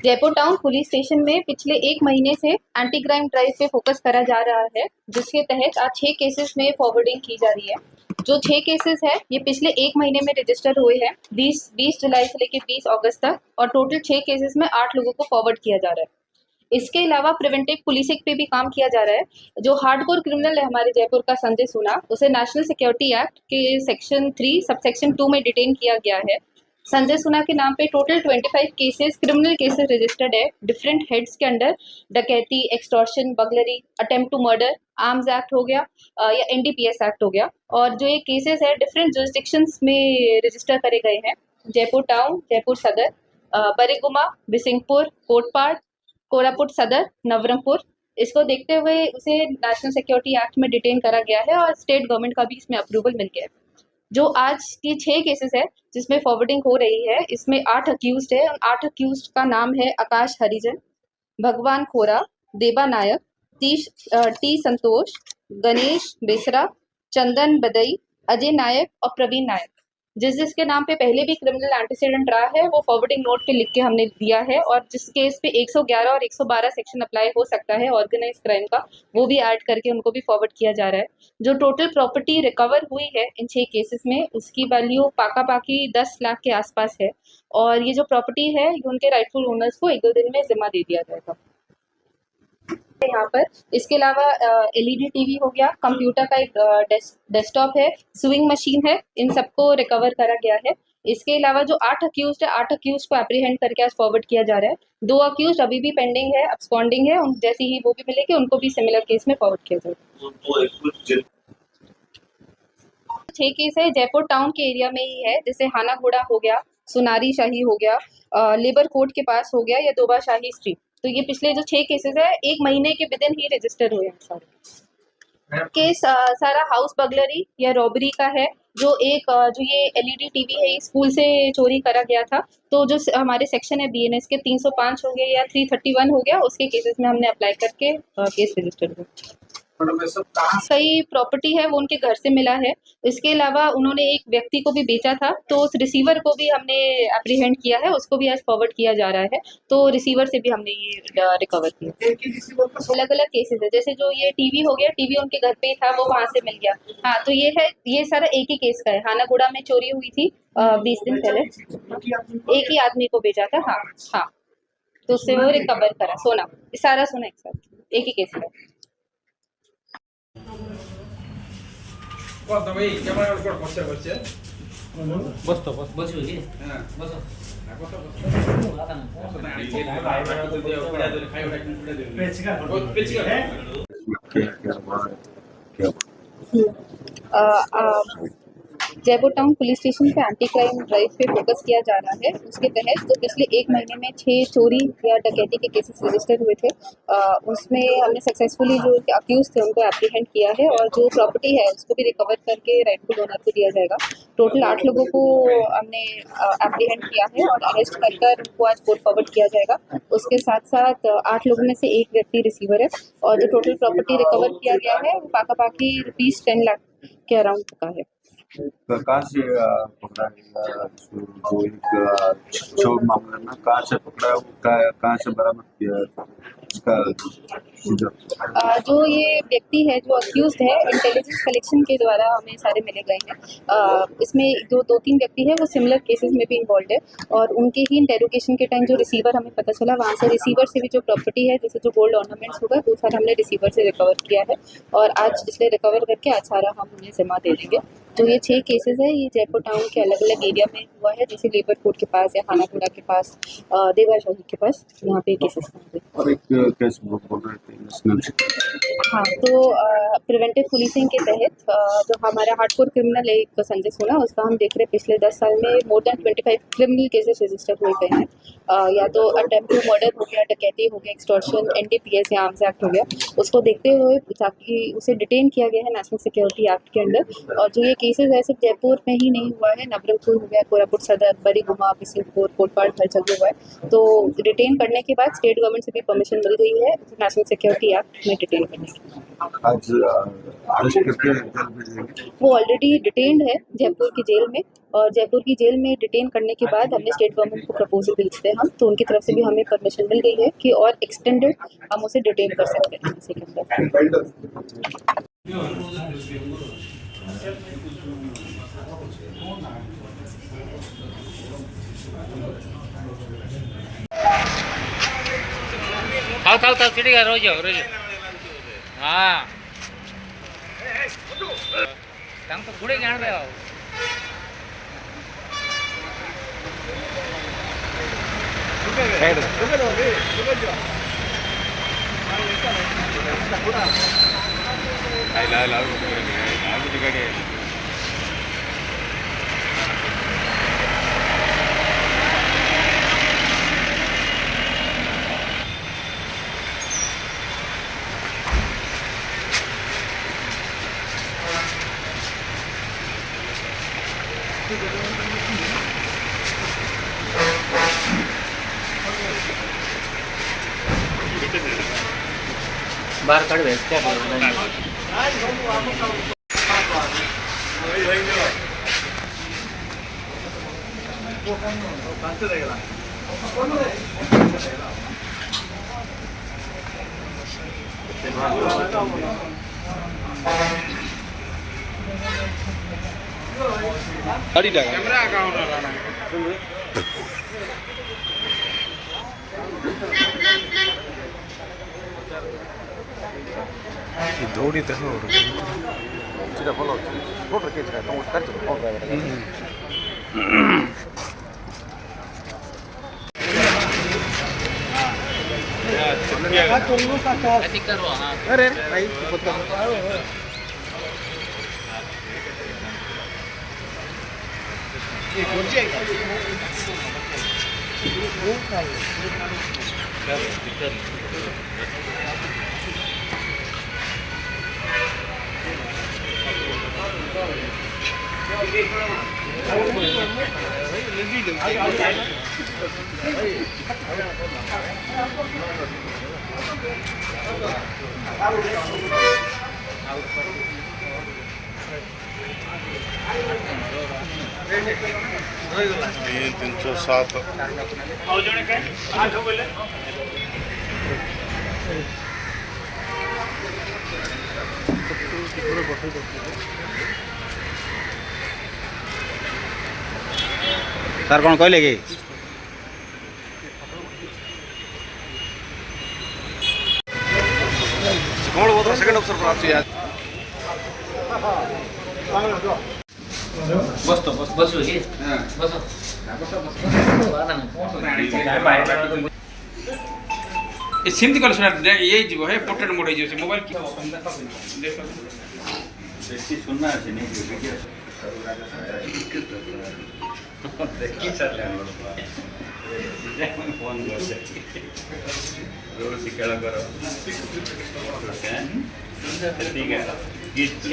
Jaipur town police station में पिछले 1 महीने से एंटी क्राइम ड्राइव पे फोकस करा जा रहा है, जिसके तहत आज 6 केसेस में फॉरवर्डिंग की जा रही है। जो 6 केसेस है ये पिछले 1 महीने में रजिस्टर हुए हैं, 20 जुलाई से लेकर 20 अगस्त तक, और टोटल 6 केसेस में 8 लोगों को फॉरवर्ड किया जा रहा है। इसके अलावा प्रिवेंटिव पुलिसिंग पे भी काम किया जा रहा है। जो हार्डकोर क्रिमिनल है हमारे जयपुर का संजय सोना, उसे नेशनल सिक्योरिटी एक्ट के सेक्शन 3 सबसेक्शन 2 में डिटेन किया गया है। संजय सुना के नाम पे total 25 cases criminal cases registered है डिफरेंट हेड्स के अंडर। डकैती, extortion, burglary, attempt to murder, arms act हो गया या एनडीपीएस एक्ट हो गया। और जो ये केसेस है डिफरेंट जुरिस्डिक्शंस में रजिस्टर करे गए हैं। जयपुर टाउन, जयपुर सदर, बरेगुमा, बिसिंगपुर, कोटपाड़, कोरापुट सदर, नवरंगपुर। इसको देखते हुए उसे नेशनल सिक्योरिटी एक्ट में डिटेन करा गया है और स्टेट गवर्नमेंट का भी इसमें अप्रूवल मिल गया है। जो आज की 6 केसेस है जिसमें फॉरवर्डिंग हो रही है, इसमें 8 अक्यूज्ड है। 8 अक्यूज्ड का नाम है आकाश हरिजन, भगवान खोरा, देबा नायक, टी संतोष, गणेश बेसरा, चंदन बदई, अजय नायक और प्रवीण नायक। जिसके नाम पे पहले भी क्रिमिनल एंटीसीडेंट रहा है वो फॉरवर्डिंग नोट पे लिख के हमने दिया है, और जिस केस पे 111 और 112 सेक्शन अप्लाई हो सकता है ऑर्गेनाइज क्राइम का, वो भी ऐड करके उनको भी फॉरवर्ड किया जा रहा है। जो टोटल प्रॉपर्टी रिकवर हुई है इन 6 केसेस में, उसकी वैल्यू पाकी 10 लाख के आसपास है। और ये जो प्रॉपर्टी है ये उनके राइटफुल ओनर्स को 1-2 दिन में जिम्मा दे दिया जाएगा। यहाँ पर इसके अलावा एलईडी टीवी हो गया, कंप्यूटर का एक डेस्कटॉप है, स्विंग मशीन है, इन सबको रिकवर करा गया है। इसके अलावा जो 8 अक्यूज्ड है, 8 अक्यूज्ड को एप्रीहेंड करके आज फॉरवर्ड किया जा रहा है। 2 अक्यूज्ड अभी भी पेंडिंग है, अब्सकॉन्डिंग है, उन जैसे ही वो भी मिलेंगे उनको भी सिमिलर केस में फॉरवर्ड किया जाएगा। 6 केस है जयपुर टाउन के एरिया में ही है, जैसे हाना घोड़ा हो गया, सुनारी शाही हो गया, लेबर कोर्ट के पास हो गया, या दोबा शाही स्ट्रीट। तो ये पिछले जो 6 केसेस है 1 महीने के विदिन ही रजिस्टर हुए हैं सारे केस। सारा हाउस बगलरी या रॉबरी का है। जो ये एलईडी टीवी है स्कूल से चोरी करा गया था, तो जो हमारे सेक्शन है बीएनएस के 305 हो गए या 331 हो गया, उसके केसेस में हमने अप्लाई करके केस रजिस्टर हुए। कई प्रॉपर्टी है वो उनके घर से मिला है। इसके अलावा उन्होंने एक व्यक्ति को भी बेचा था, तो उस रिसीवर को भी हमने एप्रीहेंड किया है, उसको भी आज फॉरवर्ड किया जा रहा है। तो रिसीवर से भी हमने ये रिकवर किया। अलग अलग केसेस है, जैसे जो ये टीवी हो गया, टीवी उनके घर पे ही था, वो वहां से मिल गया। हाँ, तो ये सारा एक ही केस का है। हानागुड़ा में चोरी हुई थी 20 दिन पहले, एक ही आदमी को बेचा था। हाँ हाँ, तो उससे वो रिकवर करा सोना, सारा सोना एक साथ, एक ही केस का। কথা ভাই ক্যামেরার উপর বসে বসে বসতো বসবি কি হ্যাঁ বসো কথা বসো কথা না কথা না এই লাইভ তো দিয়ে উপরে দিলে খাই ওটা কিন্তু দিয়ে পেচিকা হ্যাঁ जयपुर टाउन पुलिस स्टेशन पे एंटी क्राइम ड्राइव पे फोकस किया जा रहा है। उसके तहत जो पिछले 1 महीने में 6 चोरी या डकैती के केसेस रजिस्टर हुए थे, उसमें हमने सक्सेसफुली जो अक्यूज थे उनको एप्रीहेंड किया है, और जो प्रॉपर्टी है उसको भी रिकवर करके राइटफुल ओनर को दिया जाएगा। टोटल 8 लोगों को हमने एप्रीहेंड किया है और अरेस्ट कर उनको आज कोर्ट फॉरवर्ड किया जाएगा। उसके साथ साथ 8 लोगों में से एक व्यक्ति रिसीवर है, और जो टोटल प्रॉपर्टी रिकवर किया गया है वो पाकी ₹10 लाख के अराउंड का है। कहाँ से पकड़ा गया जो एक चोर मामले में, कहाँ से पकड़ा, कहाँ से बरामद किया इसका? जो ये व्यक्ति है जो अक्यूज्ड है, इंटेलिजेंस कलेक्शन के द्वारा हमें सारे मिले गए हैं। इसमें जो 2-3 व्यक्ति है वो सिमिलर केसेस में भी इन्वॉल्व है, और उनके ही इंटेरोगेशन के टाइम जो रिसीवर हमें पता चला, वहाँ से रिसीवर से भी जो प्रॉपर्टी है, जैसे जो गोल्ड ऑर्नामेंट्स होगा, वो सारा हमने रिसीवर से रिकवर किया है, और आज इसलिए रिकवर करके आज सारा हम उन्हें जिम्मा दे देंगे। तो ये 6 केसेस है, ये जयपुर टाउन के अलग अलग एरिया में हुआ है, जैसे लेबर कोर्ट के पास या हानागुड़ा के पास, देवा शाही के पास, यहाँ पे केसेस हैं। और एक केस बोल रहे थे नेशनल। हाँ, तो प्रिवेंटिव पुलिसिंग के तहत जो हमारा हार्डकोर क्रिमिनल है एक संजय सोना, उसका हम देख रहे हैं पिछले 10 साल में more than 25 criminal cases register हुए गए हैं। या तो अटेम्प्ट टू मर्डर हो गया, डकैती हो गया, एक्सटॉर्शन, एनडीपीएस या आर्म्स एक्ट हो गया। उसको देखते हुए ताकि उसे डिटेन किया गया है नेशनल सिक्योरिटी एक्ट के अंडर, और जो ये केसेस है सिर्फ जयपुर में ही नहीं हुआ है, नवरंगपुर हो गया, कोरापुट सदर, बरीगुमा, बिशनपुर, कोटपाड़ हर जगह हुआ है। तो डिटेन करने के बाद स्टेट गवर्नमेंट से भी परमिशन मिल गई है नेशनल सिक्योरिटी एक्ट में डिटेन करने की। आज अरेस्ट करके जेल भेजेंगे। वो ऑलरेडी डिटेन्ड है जयपुर की जेल में, और जयपुर की जेल में डिटेन करने के बाद हमने स्टेट गवर्नमेंट को प्रपोजल भेजते हैं हम, तो उनकी तरफ से भी हमें परमिशन मिल गई है कि और एक्सटेंडेड हम उसे डिटेन कर सकते हैं इसी के अंदर। थाव सीढ़ी का रोज हाँ तो गुड़े जान रहे हो बाहर खड़े हैं क्या कैमरा ದೌಡಿ ತರ ಅವರು ಚಿರ ಫಾಲೋ ಫೋಟೋ ಕೇಚ್ರ ನಾವು ಖರ್ಚು ಫೋಟೋ अरे भाई तीन सौ सात सर कौन कहले कि कौन बोल रहा सेकंड अफसर पर आज बस तो बस होगी बस ये सिम कल सुना ये जीव है पोर्ट्रेट मोड है जो मोबाइल की देखो बेसी सुनना है नहीं वीडियो देखी चल फोन कर रोज केला करो ठीक है